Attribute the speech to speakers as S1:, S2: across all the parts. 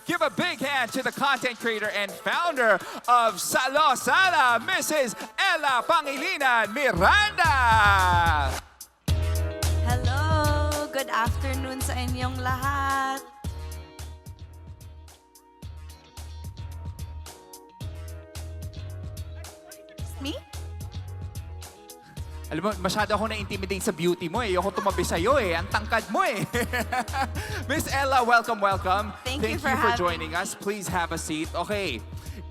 S1: Give a big hand to the content creator and founder of Salo Sala, Mrs. Ella Pangilinan-Miranda.
S2: Hello! Good afternoon sa inyong lahat. Me?
S1: Alam mo, masyado ako na-intimidate sa beauty mo eh. Ayoko tumabi sa'yo eh. Ang tangkad mo eh. Miss Ella, welcome, welcome.
S2: Thank you for
S1: joining us. Please have a seat. Okay.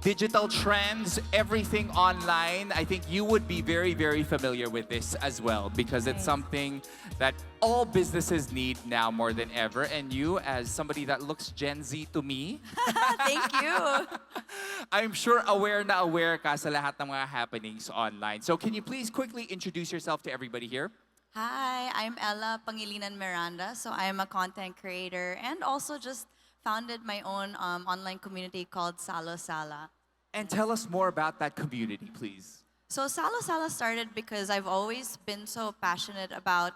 S1: Digital trends, everything online. I think you would be very, very familiar with this as well because it's something that all businesses need now more than ever. And you, as somebody that looks Gen Z to me,
S2: Thank you.
S1: I'm sure aware ka sa lahat ng mga happenings online. So can you please quickly introduce yourself to everybody here?
S2: Hi, I'm Ella Pangilinan-Miranda. So I'm a content creator and also just founded my own online community called Salo Sala.
S1: And tell us more about that community, please.
S2: So Salo Sala started because I've always been so passionate about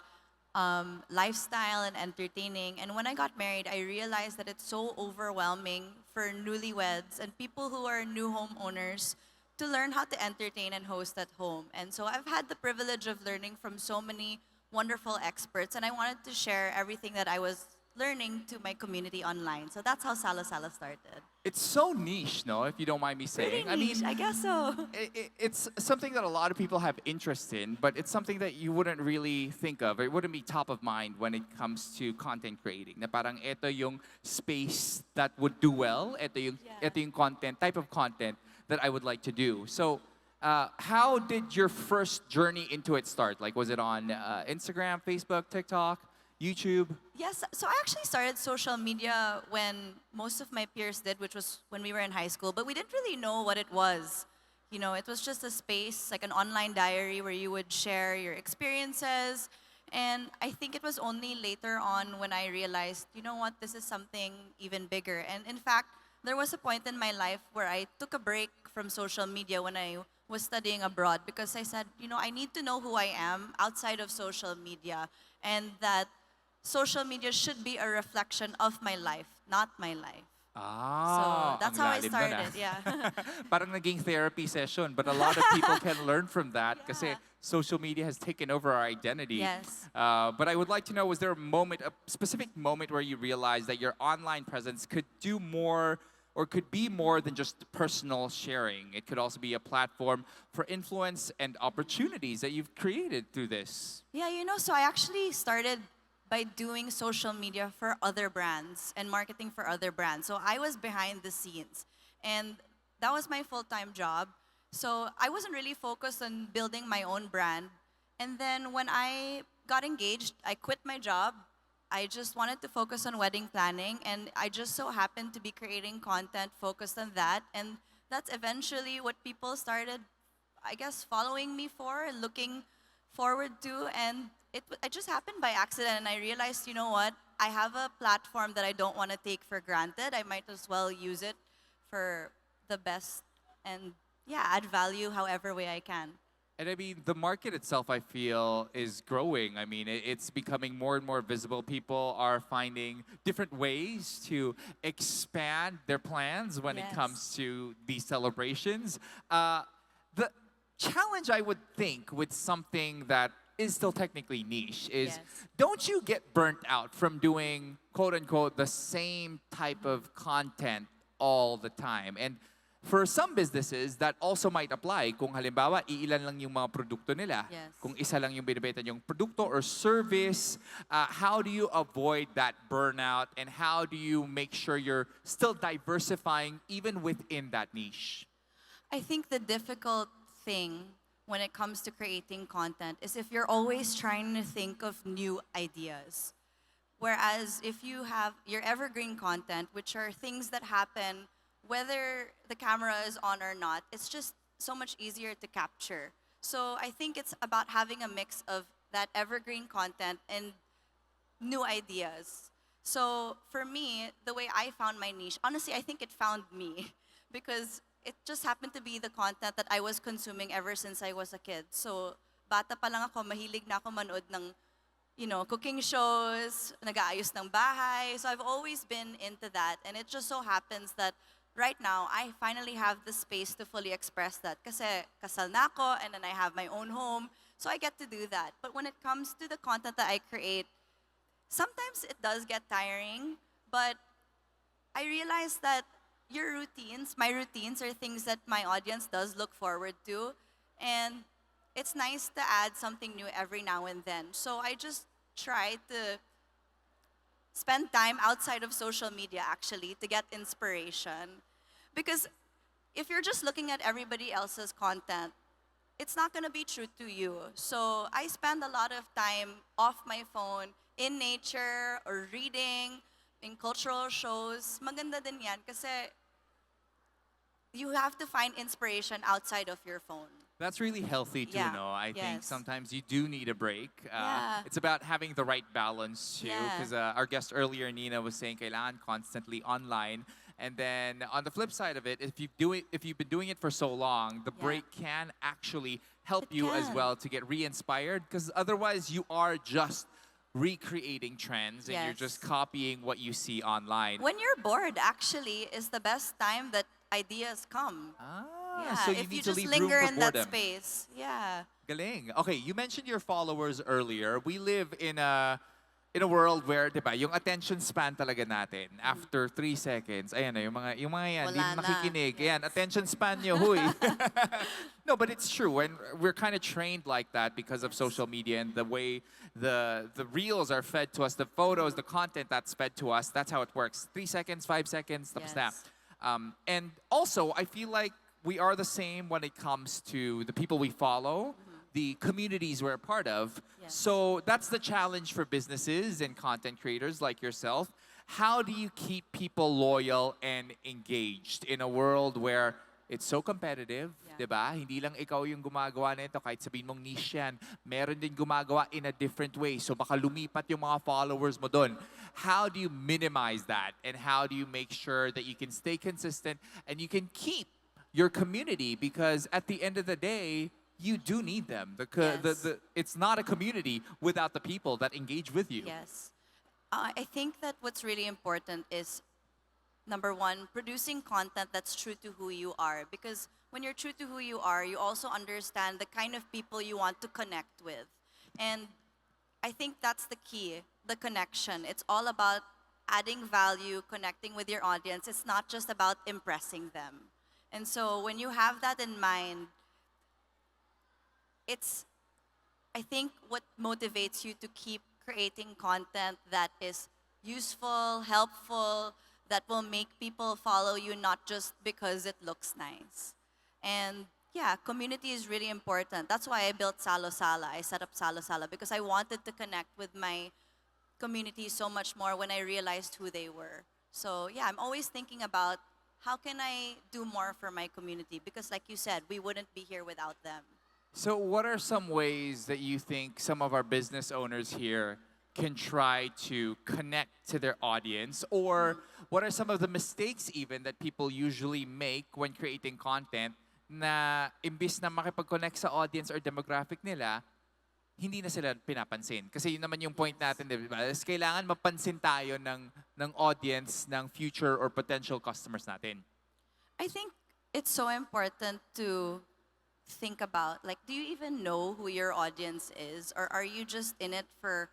S2: lifestyle and entertaining. And when I got married, I realized that it's so overwhelming for newlyweds and people who are new homeowners to learn how to entertain and host at home. And so I've had the privilege of learning from so many wonderful experts, and I wanted to share everything that I was learning to my community online. So that's how Salo Sala started.
S1: It's so niche, no? If you don't mind me saying.
S2: Pretty niche, I guess so.
S1: It's something that a lot of people have interest in, but it's something that you wouldn't really think of. It wouldn't be top of mind when it comes to content creating. Na parang ito yung space that would do well. Ito yung content, type of content that I would like to do. So, how did your first journey into it start? Like, was it on Instagram, Facebook, TikTok, YouTube?
S2: Yes, so I actually started social media when most of my peers did, which was when we were in high school, but we didn't really know what it was. You know, it was just a space, like an online diary where you would share your experiences. And I think it was only later on when I realized, you know what, this is something even bigger. And in fact, there was a point in my life where I took a break from social media when I was studying abroad because I said, you know, I need to know who I am outside of social media, and that social media should be a reflection of my life, not my life. So that's how I started, yeah.
S1: Parang naging therapy session, but a lot of people can learn from that kasi social media has taken over our identity.
S2: Yes.
S1: But I would like to know, was there a specific moment where you realized that your online presence could do more or could be more than just personal sharing? It could also be a platform for influence and opportunities that you've created through this.
S2: Yeah, you know, so I actually started by doing social media for other brands and marketing for other brands. So I was behind the scenes, and that was my full-time job. So I wasn't really focused on building my own brand. And then when I got engaged, I quit my job. I just wanted to focus on wedding planning, and I just so happened to be creating content focused on that. And that's eventually what people started, I guess, following me for and looking forward to. And it just happened by accident, and I realized, you know what, I have a platform that I don't want to take for granted. I might as well use it for the best and, yeah, add value however way I can.
S1: And I mean, the market itself, I feel, is growing. I mean, it's becoming more and more visible. People are finding different ways to expand their plans when it comes to these celebrations. The challenge, I would think, with something that is still technically niche is, don't you get burnt out from doing, quote unquote, the same type of content all the time? And for some businesses, that also might apply. Kung halimbawa, iilan lang yung mga produkto nila. Kung isa lang yung binibenta yung produkto or service, how do you avoid that burnout, and how do you make sure you're still diversifying even within that niche?
S2: I think the difficult thing when it comes to creating content is if you're always trying to think of new ideas. Whereas if you have your evergreen content, which are things that happen whether the camera is on or not, it's just so much easier to capture. So I think it's about having a mix of that evergreen content and new ideas. So for me, the way I found my niche, honestly, I think it found me because it just happened to be the content that I was consuming ever since I was a kid. So bata pa lang ako, mahilig na ako manood ng cooking shows, nag-aayos ng bahay. So I've always been into that. And it just so happens that right now, I finally have the space to fully express that. Kasi kasal na ako, and then I have my own home. So I get to do that. But when it comes to the content that I create, sometimes it does get tiring. But I realize that my routines are things that my audience does look forward to. And it's nice to add something new every now and then. So I just try to spend time outside of social media actually to get inspiration. Because if you're just looking at everybody else's content, it's not going to be true to you. So I spend a lot of time off my phone in nature or reading, in cultural shows. Maganda din yan kasi you have to find inspiration outside of your phone.
S1: That's really healthy too,
S2: Yeah.
S1: no? I think
S2: Yes.
S1: sometimes you do need a break.
S2: Yeah.
S1: It's about having the right balance too.
S2: Yeah.
S1: Because our guest earlier, Nina, was saying kailangan constantly online. And then on the flip side of it, if you've been doing it for so long, the
S2: Yeah.
S1: break can actually help
S2: It
S1: you as
S2: can.
S1: well to get re-inspired. Because otherwise, you are just recreating trends and you're just
S2: Yes.
S1: copying what you see online.
S2: When you're bored, actually, is the best time that ideas come. Yeah,
S1: So you
S2: if
S1: need
S2: you
S1: to
S2: just
S1: leave
S2: linger
S1: room for
S2: in that
S1: boredom.
S2: space. Yeah.
S1: Galing. Okay, you mentioned your followers earlier. We live in a world where, 'di ba, yung attention span talaga natin after 3 seconds. Ayan na yung mga yan, di
S2: Wala na.
S1: makikinig.
S2: Yes.
S1: Ayan, attention span nyo, huy. No, but it's true, and we're kind of trained like that because of
S2: Yes.
S1: social media and the way the reels are fed to us, the photos, the content that's fed to us. That's how it works. 3 seconds, 5 seconds, tapos na.
S2: Yes.
S1: And also, I feel like we are the same when it comes to the people we follow, the communities we're a part of.
S2: Yes.
S1: So that's the challenge for businesses and content creators like yourself. How do you keep people loyal and engaged in a world where it's so competitive,
S2: Yeah.
S1: 'di ba? Hindi lang ikaw yung gumagawa nito, kahit sabihin mong niche yan. Meron din gumagawa in a different way. So baka lumipat yung mga followers mo doon. How do you minimize that? And how do you make sure that you can stay consistent and you can keep your community? Because at the end of the day, you do need them.
S2: Yes.
S1: It's not a community without the people that engage with you.
S2: Yes. I think that what's really important is number one, producing content that's true to who you are. Because when you're true to who you are, you also understand the kind of people you want to connect with. And I think that's the key, the connection. It's all about adding value, connecting with your audience. It's not just about impressing them. And so when you have that in mind, it's, I think, what motivates you to keep creating content that is useful, helpful, that will make people follow you not just because it looks nice. And yeah, community is really important. That's why I built Salo Sala. I set up Salo Sala because I wanted to connect with my community so much more when I realized who they were. So yeah, I'm always thinking about how can I do more for my community? Because like you said, we wouldn't be here without them.
S1: So, what are some ways that you think some of our business owners here can try to connect to their audience? Or what are some of the mistakes even that people usually make when creating content na imbis na makipag-connect sa audience or demographic nila, hindi na sila pinapansin? Kasi yun naman yung point natin, di ba? Is kailangan mapansin tayo ng audience, ng future or potential customers natin.
S2: I think it's so important to think about, like, do you even know who your audience is? Or are you just in it for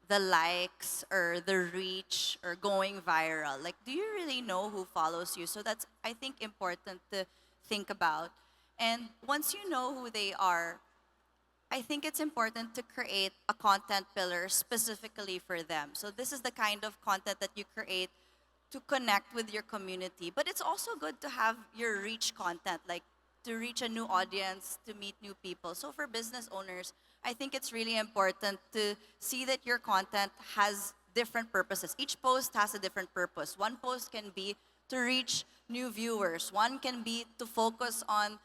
S2: the likes or the reach or going viral? Like, do you really know who follows you? So that's, I think, important to think about. And once you know who they are, I think it's important to create a content pillar specifically for them. So this is the kind of content that you create to connect with your community. But it's also good to have your reach content, like to reach a new audience, to meet new people. So for business owners, I think it's really important to see that your content has different purposes. Each post has a different purpose. One post can be to reach new viewers. One can be to focus on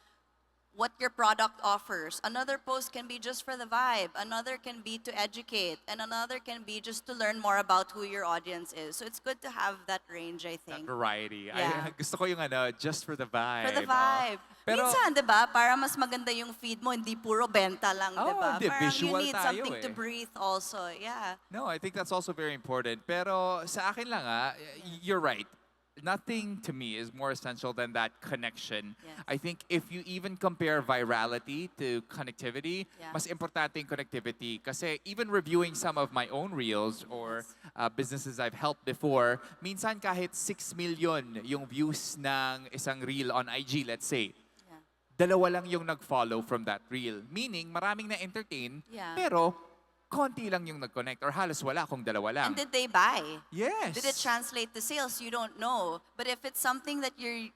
S2: what your product offers. Another post can be just for the vibe. Another can be to educate. And another can be just to learn more about who your audience is. So it's good to have that range, I think.
S1: Variety.
S2: Yeah.
S1: Gusto ko yung just for the vibe.
S2: For the vibe.
S1: Pero,
S2: Minsan, di ba, para mas maganda yung feed mo, hindi puro benta lang, di ba?
S1: hindi,
S2: Parang
S1: visual
S2: you need
S1: tayo
S2: something to
S1: eh.
S2: breathe also. Yeah.
S1: No, I think that's also very important. Pero sa akin lang you're right. Nothing to me is more essential than that connection.
S2: Yes.
S1: I think if you even compare virality to connectivity,
S2: Yeah.
S1: mas importante yung connectivity. Kasi even reviewing some of my own reels or businesses I've helped before, minsan kahit 6 million yung views ng isang reel on IG, let's say,
S2: Yeah.
S1: dalawa lang yung nag-follow from that reel. Meaning, maraming na-entertain,
S2: Yeah.
S1: pero konti lang yung nag-connect or halos wala kung dalawa lang.
S2: And did they buy?
S1: Yes.
S2: Did it translate to sales? You don't know. But if it's something that you're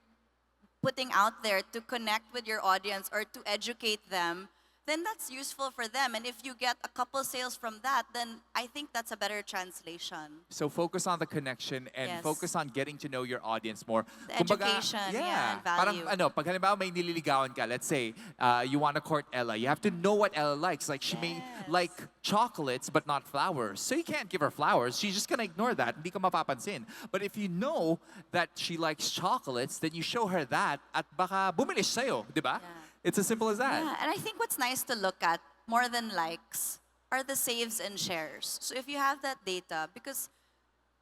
S2: putting out there to connect with your audience or to educate them, then that's useful for them. And if you get a couple sales from that, then I think that's a better translation.
S1: So focus on the connection and
S2: Yes.
S1: focus on getting to know your audience more.
S2: The education, yeah, and value.
S1: Parang pag halimbawa may nililigawan ka, let's say, you want to court Ella, you have to know what Ella likes. Like she may
S2: Yes.
S1: like chocolates but not flowers. So you can't give her flowers. She's just gonna ignore that. Hindi ka mapapansin. But if you know that she likes chocolates, then you show her that at baka bumili siya sa'yo, di ba?
S2: Yeah.
S1: It's as simple as that.
S2: Yeah, and I think what's nice to look at more than likes are the saves and shares. So if you have that data, because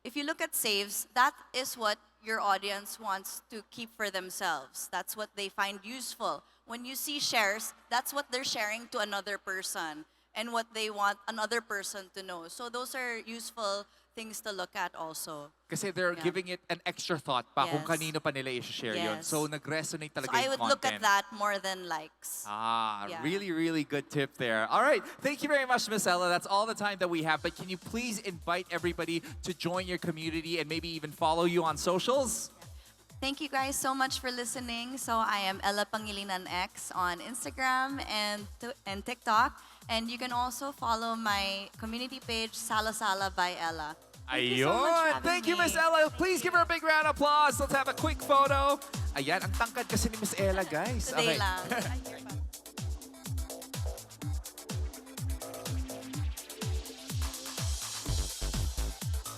S2: if you look at saves, that is what your audience wants to keep for themselves. That's what they find useful. When you see shares, that's what they're sharing to another person and what they want another person to know. So those are useful things to look at also.
S1: Kasi they're
S2: Yeah.
S1: giving it an extra thought pa kung
S2: Yes.
S1: kanino pa nila i-share yun.
S2: Yes.
S1: So nag-resonate
S2: So
S1: talaga
S2: I
S1: yung
S2: would
S1: content.
S2: look at that more than likes. Yeah.
S1: Really, really good tip there. All right, thank you very much, Miss Ella. That's all the time that we have. But can you please invite everybody to join your community and maybe even follow you on socials?
S2: Thank you guys so much for listening. So I am Ella Pangilinan-X on Instagram and TikTok. And you can also follow my community page, Sala Sala by Ella. Thank you so much for having
S1: Thank you,
S2: me.
S1: Miss Ella. Please give her a big round of applause. Let's have a quick photo. Ayan, ang tangkad kasi ni Miss Ella, guys.
S2: Today lang.